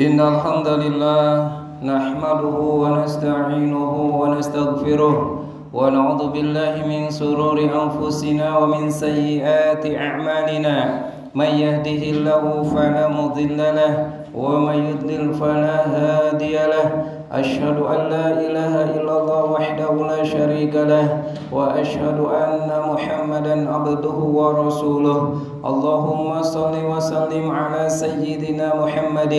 إن الحمد لله نحمده ونستعينه ونستغفره ونعوذ بالله من شرور أنفسنا ومن سيئات أعمالنا من يهده الله فلا مضل له ومن يضلل فلا هادي له أشهد أن لا إله إلا الله وحده لا شريك له وأشهد أن محمدا عبده ورسوله اللهم صل وسلم على سيدنا محمد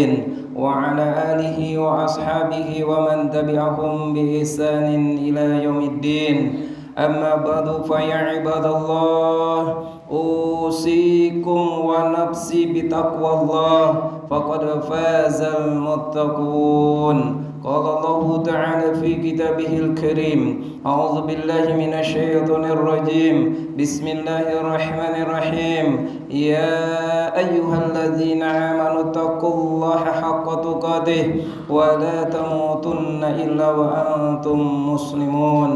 وعلى آله وأصحابه ومن تبعهم بإحسان إلى يوم الدين أما بعد فيا عباد الله أوصيكم ونفسي بتقوى الله فقد فاز المتقون قال الله تعالى في كتابه الكريم أعوذ بالله من الشيطان الرجيم بسم الله الرحمن الرحيم يا أيها الذين آمنوا اتقوا الله حق تقاته ولا تموتن إلا وأنتم مسلمون.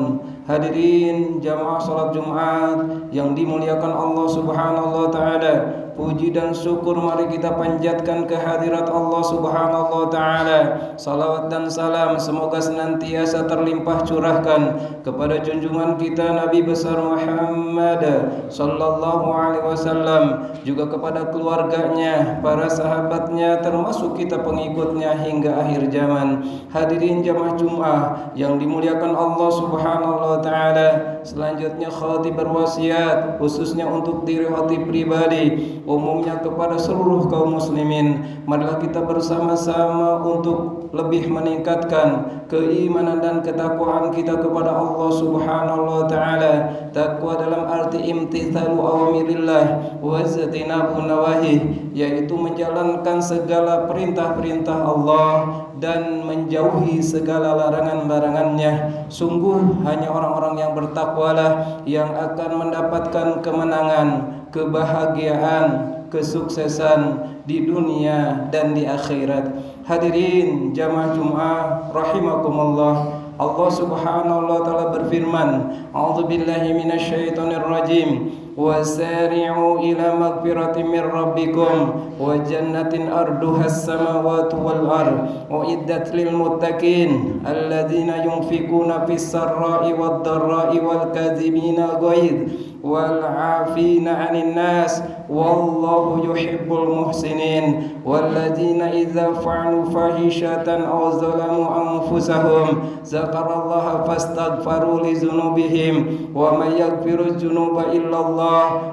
Hadirin jamaah salat Jumat yang dimuliakan Allah Subhanahu wa taala, puji dan syukur mari kita panjatkan kehadirat Allah Subhanahu wa taala. Salawat dan salam semoga senantiasa terlimpah curahkan kepada junjungan kita Nabi besar Muhammad sallallahu alaihi wasallam, juga kepada keluarganya, para sahabatnya, termasuk kita pengikutnya hingga akhir zaman. Hadirin jamaah Jumat yang dimuliakan Allah Subhanahu wa taala, selanjutnya khatib berwasiat khususnya untuk diri khatib pribadi, umumnya kepada seluruh kaum muslimin. Marilah kita bersama-sama untuk lebih meningkatkan keimanan dan ketakwaan kita kepada Allah Subhanahu wa taala. Takwa dalam arti imtithalu awamirillah wa zatinabu nawahi, yaitu menjalankan segala perintah-perintah Allah dan menjauhi segala larangan-larangannya. Sungguh hanya orang-orang yang bertakwalah yang akan mendapatkan kemenangan, kebahagiaan, kesuksesan di dunia dan di akhirat. Hadirin jamaah Jumat rahimakumullah, Allah Subhanahu wa taala berfirman, A'udzubillahi minasyaitonir rajim. Wasari'u ila magfiratin min rabbikum wa jannatin arduhas samawati wal ard uiddat lil muttaqin alladzina yunfikuna fis sarra'i wad dharra'i wal kadzibina ghaidh wal 'afina 'anil nas wallahu yuhibbul muhsinin walladzina idza fa'alu fahishatan aw zalamu anfusahum zakarallaha fastaghfaru li dzunubihim wa may yaghfiru dzunuba illallah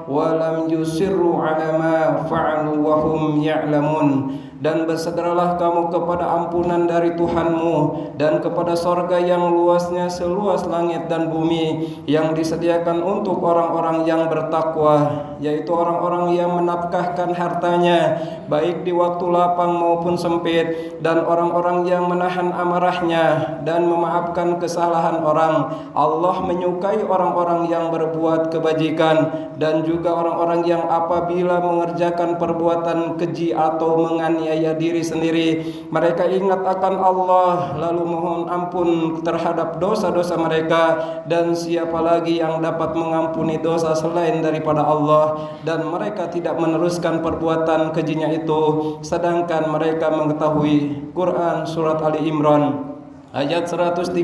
wa lam yusirru 'ala ma fa'alu wa hum ya'lamun. Dan bersegeralah kamu kepada ampunan dari Tuhanmu dan kepada sorga yang luasnya seluas langit dan bumi, yang disediakan untuk orang-orang yang bertakwa, yaitu orang-orang yang menafkahkan hartanya baik di waktu lapang maupun sempit, dan orang-orang yang menahan amarahnya dan memaafkan kesalahan orang. Allah menyukai orang-orang yang berbuat kebajikan dan juga orang-orang yang apabila mengerjakan perbuatan keji atau menganiaya diri sendiri, mereka ingat akan Allah lalu mohon ampun terhadap dosa-dosa mereka. Dan siapa lagi yang dapat mengampuni dosa selain daripada Allah? Dan mereka tidak meneruskan perbuatan kejinya itu sedangkan mereka mengetahui. Quran surat Ali Imran ayat 133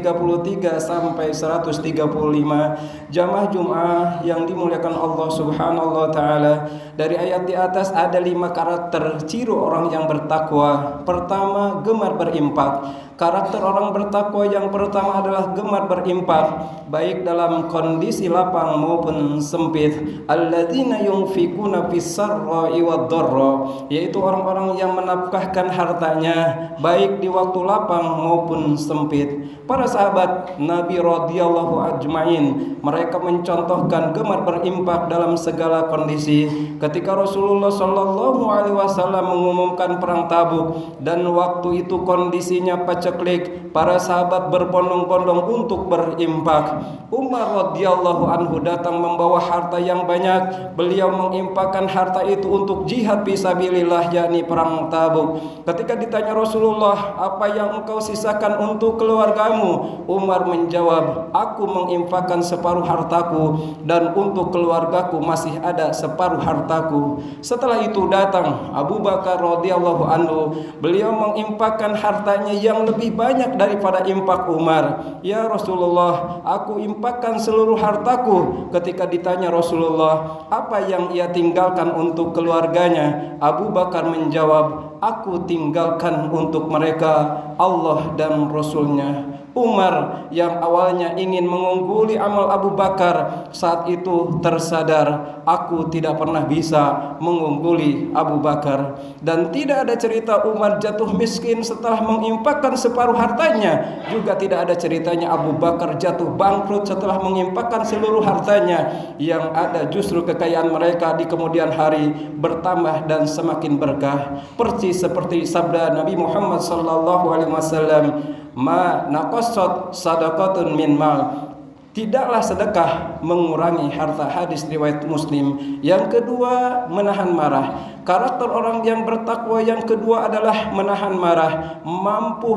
sampai 135. Jamaah Jumat yang dimuliakan Allah Subhanahu wa taala, dari ayat di atas ada 5 karakter ciri orang yang bertakwa. Pertama, gemar berinfak. Karakter orang bertakwa yang pertama adalah gemar berinfak baik dalam kondisi lapang maupun sempit. Alladzina yunfikuna fis sarra'i wad dharra, yaitu orang-orang yang menafkahkan hartanya baik di waktu lapang maupun sempit. Para sahabat Nabi radhiyallahu ajmain, mereka mencontohkan gemar berinfak dalam segala kondisi. Ketika Rasulullah sallallahu alaihi wasallam mengumumkan perang Tabuk dan waktu itu kondisinya paceklik, para sahabat berbondong-bondong untuk berinfak. Umar radhiyallahu anhu datang membawa harta yang banyak. Beliau menginfakkan harta itu untuk jihad fisabilillah, yakni perang Tabuk. Ketika ditanya Rasulullah, apa yang engkau sisakan untuk untuk keluargamu? Umar menjawab, aku menginfakkan separuh hartaku dan untuk keluargaku masih ada separuh hartaku. Setelah itu datang Abu Bakar radhiyallahu anhu. Beliau menginfakkan hartanya yang lebih banyak daripada infak Umar. Ya Rasulullah, aku infakkan seluruh hartaku. Ketika ditanya Rasulullah, apa yang ia tinggalkan untuk keluarganya? Abu Bakar menjawab, aku tinggalkan untuk mereka Allah dan Rasulnya. Umar yang awalnya ingin mengungguli amal Abu Bakar saat itu tersadar, aku tidak pernah bisa mengungguli Abu Bakar. Dan tidak ada cerita Umar jatuh miskin setelah menginfakkan separuh hartanya. Juga tidak ada ceritanya Abu Bakar jatuh bangkrut setelah menginfakkan seluruh hartanya. Yang ada justru kekayaan mereka di kemudian hari bertambah dan semakin berkah. Persis seperti sabda Nabi Muhammad SAW, ma naqassat sadaqatun min mal, tidaklah sedekah mengurangi harta. Hadis riwayat Muslim. Yang kedua, menahan marah. Karakter orang yang bertakwa yang kedua adalah menahan marah, mampu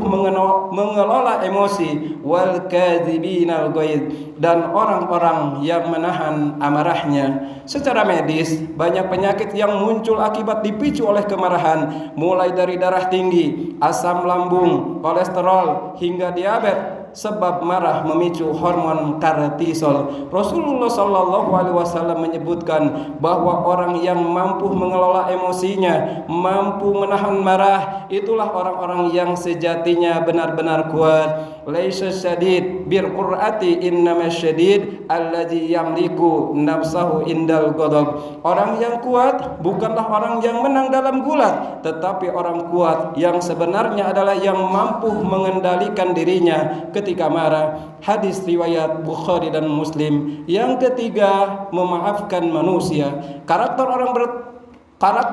mengelola emosi, wal kadzibinal ghaid, dan orang-orang yang menahan amarahnya. Secara medis, banyak penyakit yang muncul akibat dipicu oleh kemarahan, mulai dari darah tinggi, asam lambung, kolesterol, hingga diabetes. Sebab marah memicu hormon kortisol. Rasulullah SAW menyebutkan bahwa orang yang mampu mengelola emosinya, mampu menahan marah, itulah orang-orang yang sejatinya benar-benar kuat. Laisa syadid bir qur'ati innama syadid alladzi yamliku nafsahu indal ghadab. Orang yang kuat bukanlah orang yang menang dalam gulat, tetapi orang kuat yang sebenarnya adalah yang mampu mengendalikan dirinya ketika marah. Hadis riwayat Bukhari dan Muslim. Yang ketiga, memaafkan manusia. Karakter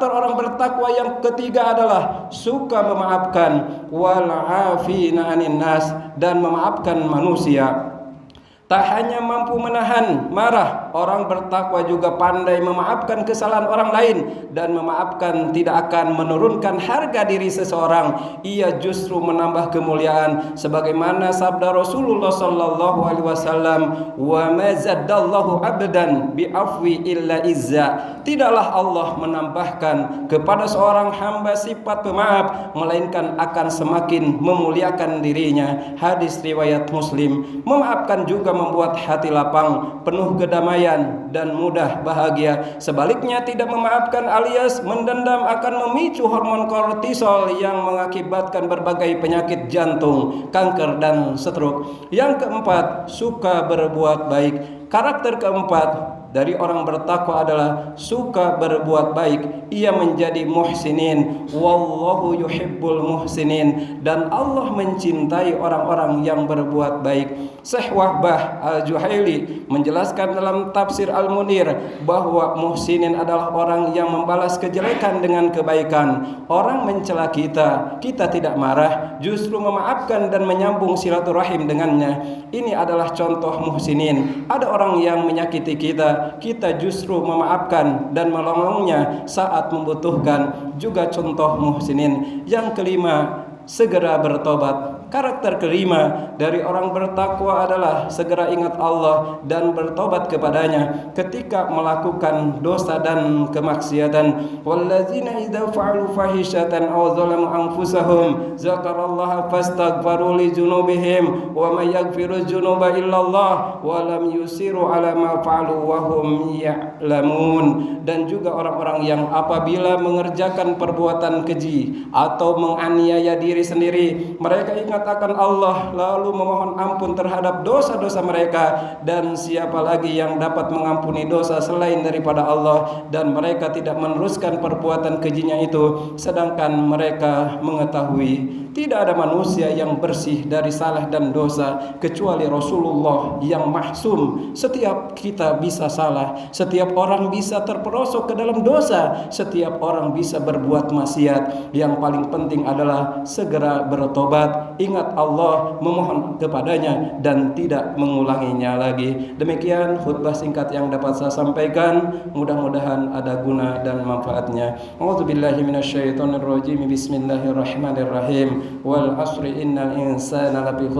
orang bertakwa yang ketiga adalah suka memaafkan, wal afina anin nas, dan memaafkan manusia. Tak hanya mampu menahan marah, orang bertakwa juga pandai memaafkan kesalahan orang lain, dan memaafkan tidak akan menurunkan harga diri seseorang. Ia justru menambah kemuliaan, sebagaimana sabda Rasulullah SAW, wa ma zaddallahu abdan bi afwi illa izza. Tidaklah Allah menambahkan kepada seorang hamba sifat pemaaf, melainkan akan semakin memuliakan dirinya. Hadis riwayat Muslim. Memaafkan juga membuat hati lapang, penuh kedamaian, dan mudah bahagia. Sebaliknya, tidak memaafkan alias mendendam akan memicu hormon kortisol yang mengakibatkan berbagai penyakit jantung, kanker, dan stroke. Yang keempat, suka berbuat baik. Karakter keempat dari orang bertakwa adalah suka berbuat baik. Ia menjadi muhsinin, wallahu yuhibbul muhsinin, dan Allah mencintai orang-orang yang berbuat baik. Syekh Wahbah Al-Juhaili menjelaskan dalam tafsir Al-Munir bahwa muhsinin adalah orang yang membalas kejelekan dengan kebaikan. Orang mencela kita, kita tidak marah, justru memaafkan dan menyambung silaturahim dengannya. Ini adalah contoh muhsinin. Ada orang yang menyakiti kita, kita justru memaafkan dan menolongnya saat membutuhkan. Juga contoh muhsinin. Yang kelima, segera bertobat. Karakter kelima dari orang bertakwa adalah segera ingat Allah dan bertobat kepadanya ketika melakukan dosa dan kemaksiatan. Wallazina idza fa'alu fahishatan aw zalamu anfusahum zakarallaha fastaghfaru li dzunubihim wa may yaghfiru dzunuba illallah wa lam yusiru ala ma fa'alu wa hum ya'lamun. Dan juga orang-orang yang apabila mengerjakan perbuatan keji atau menganiaya diri sendiri, mereka ingat akan Allah lalu memohon ampun terhadap dosa-dosa mereka, dan siapa lagi yang dapat mengampuni dosa selain daripada Allah, dan mereka tidak meneruskan perbuatan kejinya itu sedangkan mereka mengetahui. Tidak ada manusia yang bersih dari salah dan dosa kecuali Rasulullah yang maksum. Setiap kita bisa salah, setiap orang bisa terperosok ke dalam dosa, setiap orang bisa berbuat maksiat. Yang paling penting adalah segera bertobat. ingat Allah, memohon kepadanya dan tidak mengulanginya lagi. Demikian khutbah singkat yang dapat saya sampaikan, mudah-mudahan ada guna dan manfaatnya. A'udzubillahi minasyaitonirrajim. Bismillahirrahmanirrahim. Wal 'asri innal insana lafi khusr